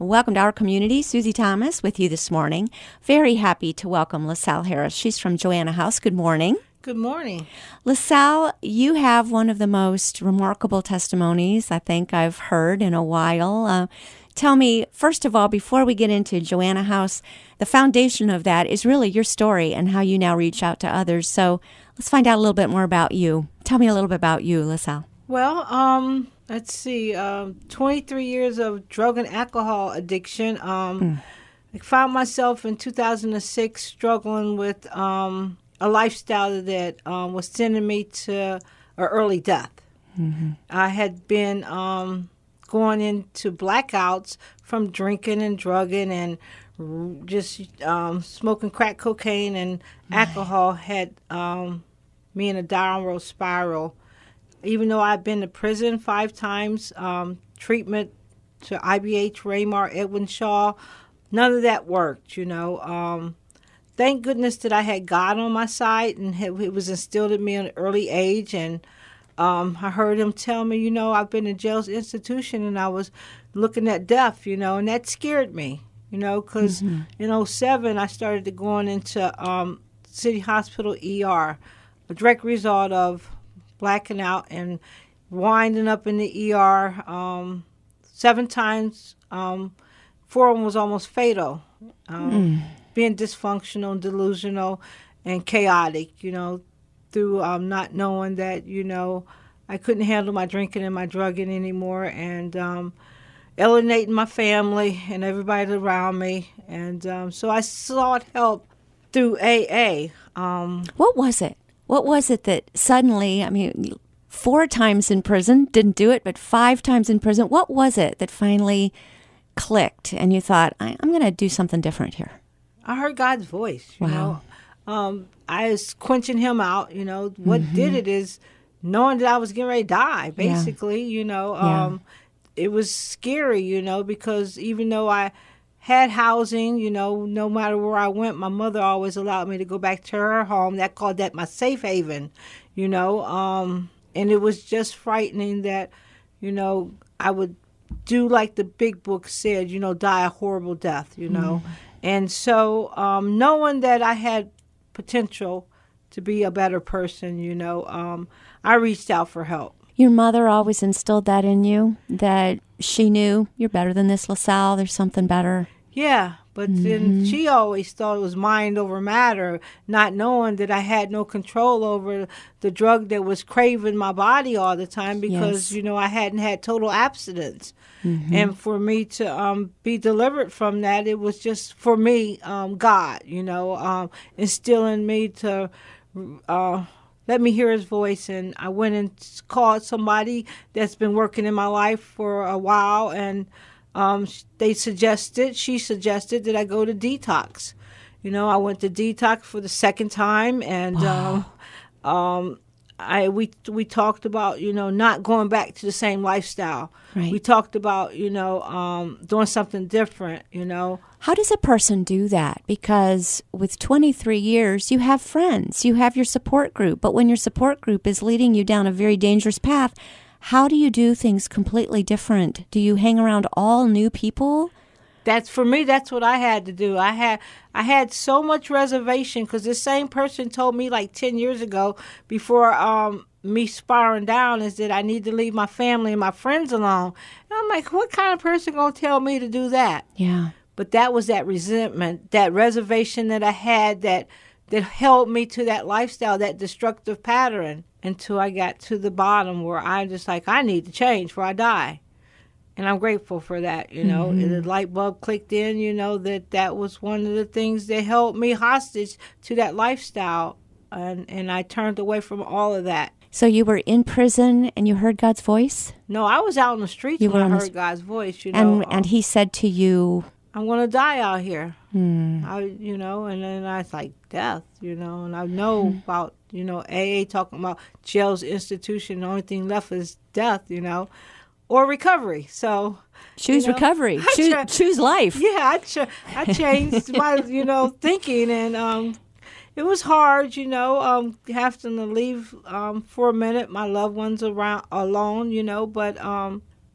Welcome to our community. Susie Thomas with you this morning. Very happy to welcome LaSalle Harris. She's from Joanna House. Good morning. Good morning. LaSalle, you have one of the most remarkable testimonies I think I've heard in a while. Tell me, first of all, before we get into Joanna House, the foundation of that is really your story and how you now reach out to others. So let's find out a little bit more about you. Tell me a little bit about you, LaSalle. Well, let's see, 23 years of drug and alcohol addiction. I found myself in 2006 struggling with a lifestyle that was sending me to an early death. Mm-hmm. I had been going into blackouts from drinking and drugging and just smoking crack cocaine and alcohol had me in a downward spiral. Even though I've been to prison 5 times, treatment to IBH, Raymar, Edwin Shaw, none of that worked, Thank goodness that I had God on my side, and it was instilled in me at an early age. And I heard him tell me, I've been in jail's institution, and I was looking at death, and that scared me, because in 2007 I started going into City Hospital ER, a direct result of blacking out and winding up in the ER 7 times. 4 of them was almost fatal. Being dysfunctional, delusional, and chaotic, through not knowing that, I couldn't handle my drinking and my drugging anymore, and alienating my family and everybody around me. And so I sought help through AA. What was it? What was it that suddenly, 4 times in prison, didn't do it, but 5 times in prison, what was it that finally clicked and you thought, I'm going to do something different here? I heard God's voice, Wow. I was quenching him out, What did it is knowing that I was getting ready to die, basically, It was scary, because even though I had housing, no matter where I went, my mother always allowed me to go back to her home. That called that my safe haven, and it was just frightening that, I would do like the big book said, die a horrible death, And so knowing that I had potential to be a better person, I reached out for help. Your mother always instilled that in you, that she knew you're better than this, LaSalle. There's something better. Yeah, but then she always thought it was mind over matter, not knowing that I had no control over the drug that was craving my body all the time because, Yes. I hadn't had total abstinence. And for me to be delivered from that, it was just, for me, God, instilling me to let me hear his voice. And I went and called somebody that's been working in my life for a while, and she suggested that I go to detox. I went to detox for the 2nd time, and Wow. we talked about, not going back to the same lifestyle. Right. We talked about, doing something different, How does a person do that? Because with 23 years, you have friends, you have your support group. But when your support group is leading you down a very dangerous path, how do you do things completely different? Do you hang around all new people? That's what I had to do. I had so much reservation because this same person told me like 10 years ago before me spiraling down is that I need to leave my family and my friends alone. And I'm like, what kind of person gonna tell me to do that? Yeah. But that was that resentment, that reservation that I had that held me to that lifestyle, that destructive pattern, until I got to the bottom where I'm just like, I need to change before I die. And I'm grateful for that, The light bulb clicked in, that was one of the things that held me hostage to that lifestyle. And I turned away from all of that. So you were in prison and you heard God's voice? No, I was out on the streets when I heard God's voice, And he said to you, I'm going to die out here. And then I was like, death, and I know about, AA talking about jail's institution. The only thing left is death, or recovery. So choose recovery. Choose life. Yeah, I changed my, thinking, and it was hard, having to leave for a minute, my loved ones around alone, but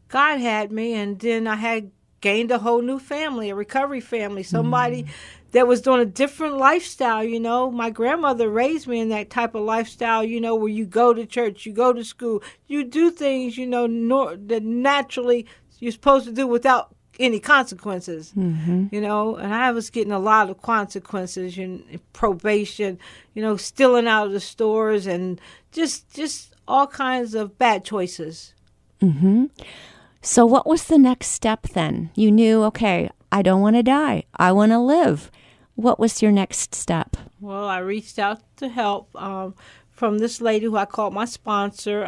God had me, and then I had gained a whole new family, a recovery family, somebody that was doing a different lifestyle. My grandmother raised me in that type of lifestyle, where you go to church, you go to school, you do things, that naturally you're supposed to do without any consequences, and I was getting a lot of consequences, probation, stealing out of the stores, and just all kinds of bad choices. So what was the next step then? You knew, okay, I don't want to die. I want to live. What was your next step? Well, I reached out to help from this lady who I called my sponsor.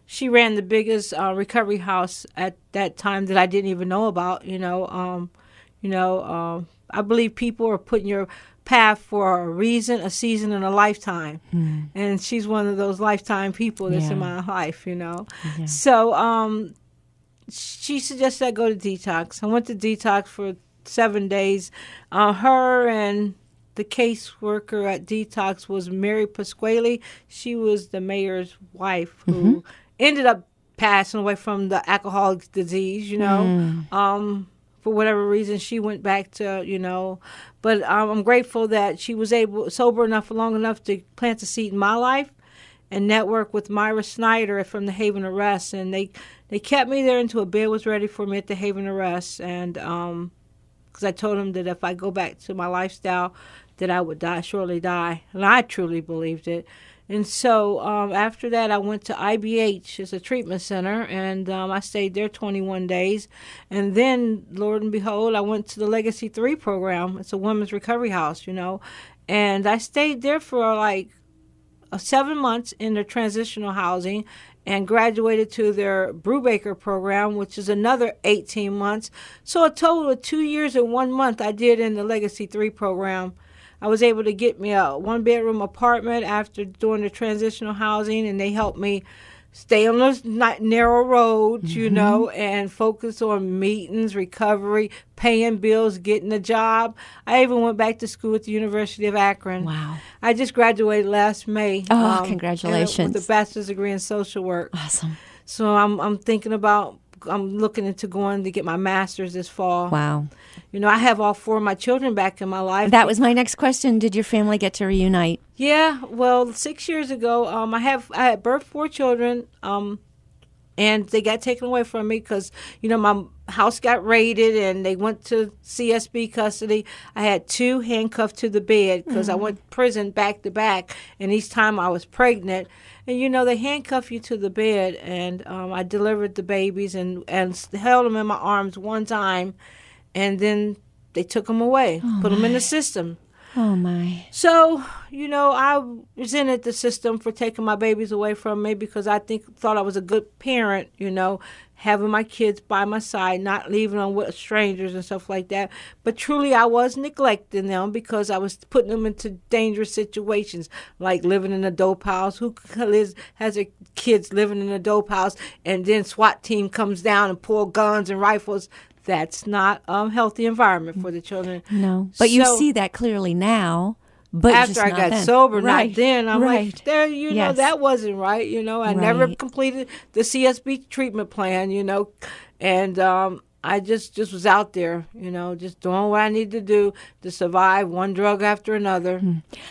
She ran the biggest recovery house at that time that I didn't even know about. I believe people are putting your path for a reason, a season, and a lifetime. And she's one of those lifetime people that's in my life. So she suggested I go to detox. I went to detox for 7 days. Her and the caseworker at detox was Mary Pasquale. She was the mayor's wife who ended up passing away from the alcoholic disease, for whatever reason. She went back to, but I'm grateful that she was sober enough, long enough to plant a seed in my life and network with Myra Snyder from the Haven Arrest. And they kept me there until a bed was ready for me at the Haven Arrest. And because I told them that if I go back to my lifestyle, that I would surely die. And I truly believed it. And so after that, I went to IBH. It's a treatment center, and I stayed there 21 days. And then, Lord and behold, I went to the Legacy 3 program. It's a women's recovery house, And I stayed there for like 7 months in their transitional housing and graduated to their Brubaker program, which is another 18 months. So a total of 2 years and 1 month I did in the Legacy 3 program. I was able to get me a 1-bedroom apartment after doing the transitional housing, and they helped me stay on those narrow roads, and focus on meetings, recovery, paying bills, getting a job. I even went back to school at the University of Akron. Wow. I just graduated last May. Oh, congratulations. With a bachelor's degree in social work. Awesome. So I'm looking into going to get my master's this fall. Wow. I have all 4 of my children back in my life. That was my next question. Did your family get to reunite? Yeah. Well, 6 years ago, I had birthed 4 children, and they got taken away from me because, my house got raided and they went to CSB custody. I had 2 handcuffed to the bed because I went to prison back to back, and each time I was pregnant. And, they handcuff you to the bed, and I delivered the babies and held them in my arms one time, and then they took them away, put them in the system. Oh, my. So, I resented the system for taking my babies away from me because I thought I was a good parent, having my kids by my side, not leaving them with strangers and stuff like that. But truly, I was neglecting them because I was putting them into dangerous situations, like living in a dope house. Who has their kids living in a dope house, and then SWAT team comes down and pull guns and rifles? That's not a healthy environment for the children. No, but you see that clearly now. But after I got sober, not then. I'm like, Yes. that wasn't right. I never completed the CSB treatment plan, and I just was out there, just doing what I need to do to survive one drug after another.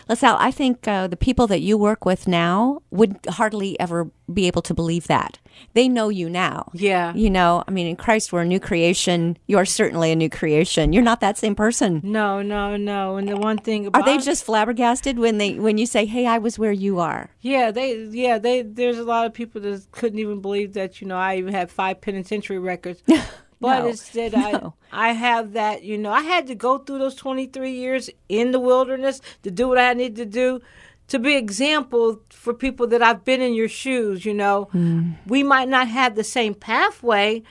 LaSalle, I think the people that you work with now would hardly ever be able to believe that. They know you now. Yeah. In Christ, we're a new creation. You're certainly a new creation. You're not that same person. No. And the one thing about... Are they just flabbergasted when you say, hey, I was where you are? Yeah, there's a lot of people that couldn't even believe that, I even had 5 penitentiary records. But instead, I have that, I had to go through those 23 years in the wilderness to do what I needed to do, to be example for people that I've been in your shoes, We might not have the same pathway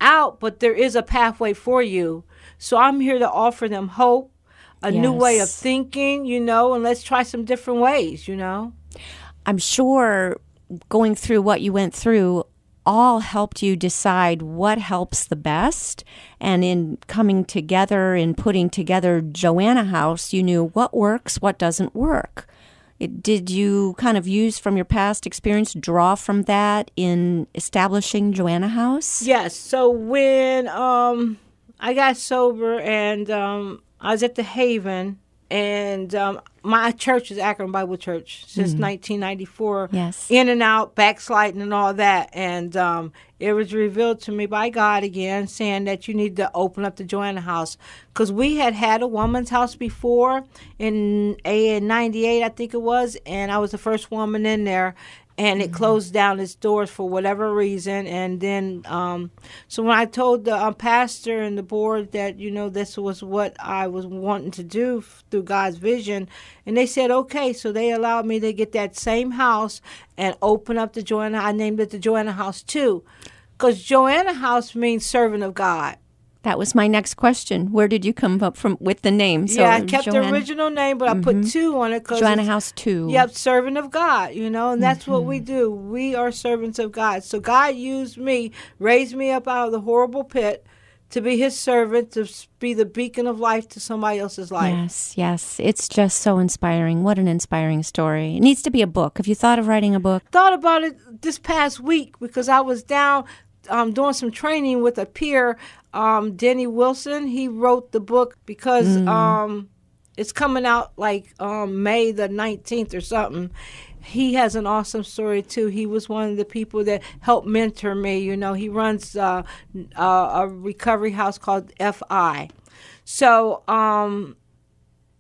out, but there is a pathway for you. So I'm here to offer them hope, a new way of thinking, and let's try some different ways, I'm sure going through what you went through all helped you decide what helps the best. And in coming together and putting together Joanna House, you knew what works, what doesn't work. Did you kind of use from your past experience, draw from that in establishing Joanna House? Yes. So when I I got sober, and I was at the Haven, and my church is Akron Bible Church since 1994. Yes. In and out, backsliding and all that. And it was revealed to me by God again, saying that you need to open up the Joanna House. Because we had a woman's house before in 98, I think it was, and I was the first woman in there. And it closed down its doors for whatever reason. And then, so when I told the pastor and the board that, this was what I was wanting to do through God's vision, and they said, okay, so they allowed me to get that same house and open up the Joanna. I named it the Joanna House too, because Joanna House means servant of God. That was my next question. Where did you come up from with the name? So I kept the original name, but I put 2 on it. Joanna House 2. Yep, servant of God, and that's what we do. We are servants of God. So God used me, raised me up out of the horrible pit to be his servant, to be the beacon of life to somebody else's life. Yes, yes. It's just so inspiring. What an inspiring story. It needs to be a book. Have you thought of writing a book? Thought about it this past week because I was down doing some training with a peer, Denny Wilson. He wrote the book because it's coming out like May the 19th or something. He has an awesome story too. He was one of the people that helped mentor me. He runs a recovery house called FI. So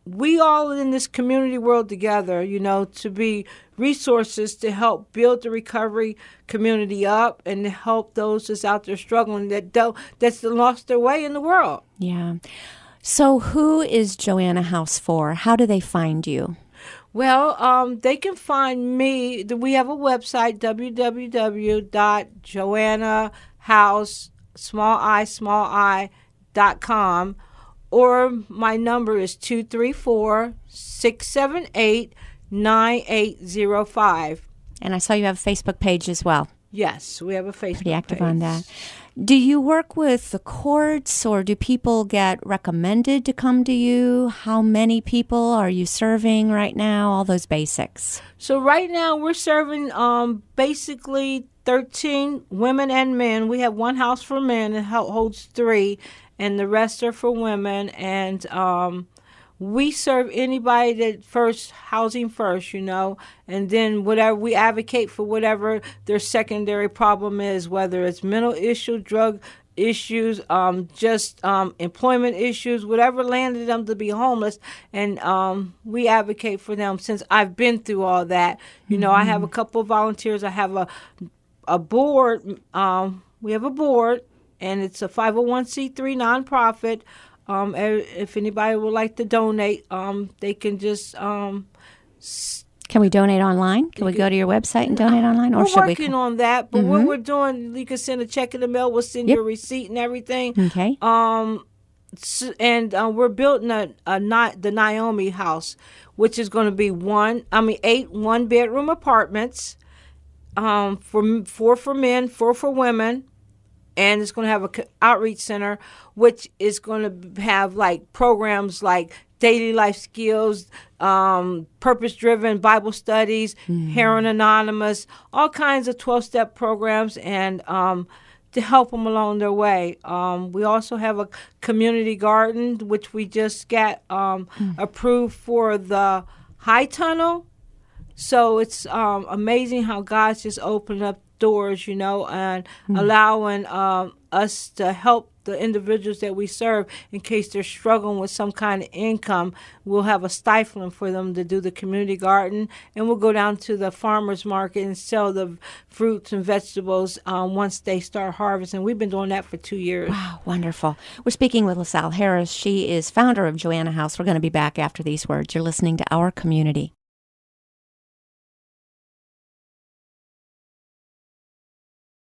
we all in this community world together, to be resources to help build the recovery community up and to help those that's out there struggling that's lost their way in the world. Yeah. So who is Joanna House for? How do they find you? Well, they can find me. We have a website, www.joannahouse.com, or my number is 234-678-9805. And I saw you have a Facebook page as well. Yes, we have a Facebook page. Pretty active on that. Do you work with the courts, or do people get recommended to come to you? How many people are you serving right now? All those basics. So right now we're serving basically 13 women and men. We have one house for men that holds 3, and the rest are for women. And we serve anybody that housing first, and then whatever we advocate for, whatever their secondary problem is, whether it's mental issue, drug issues, employment issues, whatever landed them to be homeless, and we advocate for them. Since I've been through all that, I have a couple of volunteers. I have a board. We have a board, and it's a 501c3 nonprofit. If anybody would like to donate, they can just. Can we donate online? Can we go to your website and donate online? Or we're working on that, but what we're doing, you can send a check in the mail. We'll send you a receipt and everything. Okay. We're building the Naomi house, which is going to be 8 one-bedroom apartments, for 4 for men, 4 for women. And it's going to have an outreach center, which is going to have programs like daily life skills, purpose-driven Bible studies, Heron Anonymous, all kinds of 12-step programs, and to help them along their way. We also have a community garden, which we just got approved for the High Tunnel. So it's amazing how God's just opened up doors, and allowing us to help the individuals that we serve in case they're struggling with some kind of income. We'll have a stipend for them to do the community garden, and we'll go down to the farmer's market and sell the fruits and vegetables once they start harvesting. We've been doing that for 2 years. Wow, wonderful. We're speaking with LaSalle Harris. She is founder of Joanna House. We're going to be back after these words. You're listening to Our Community.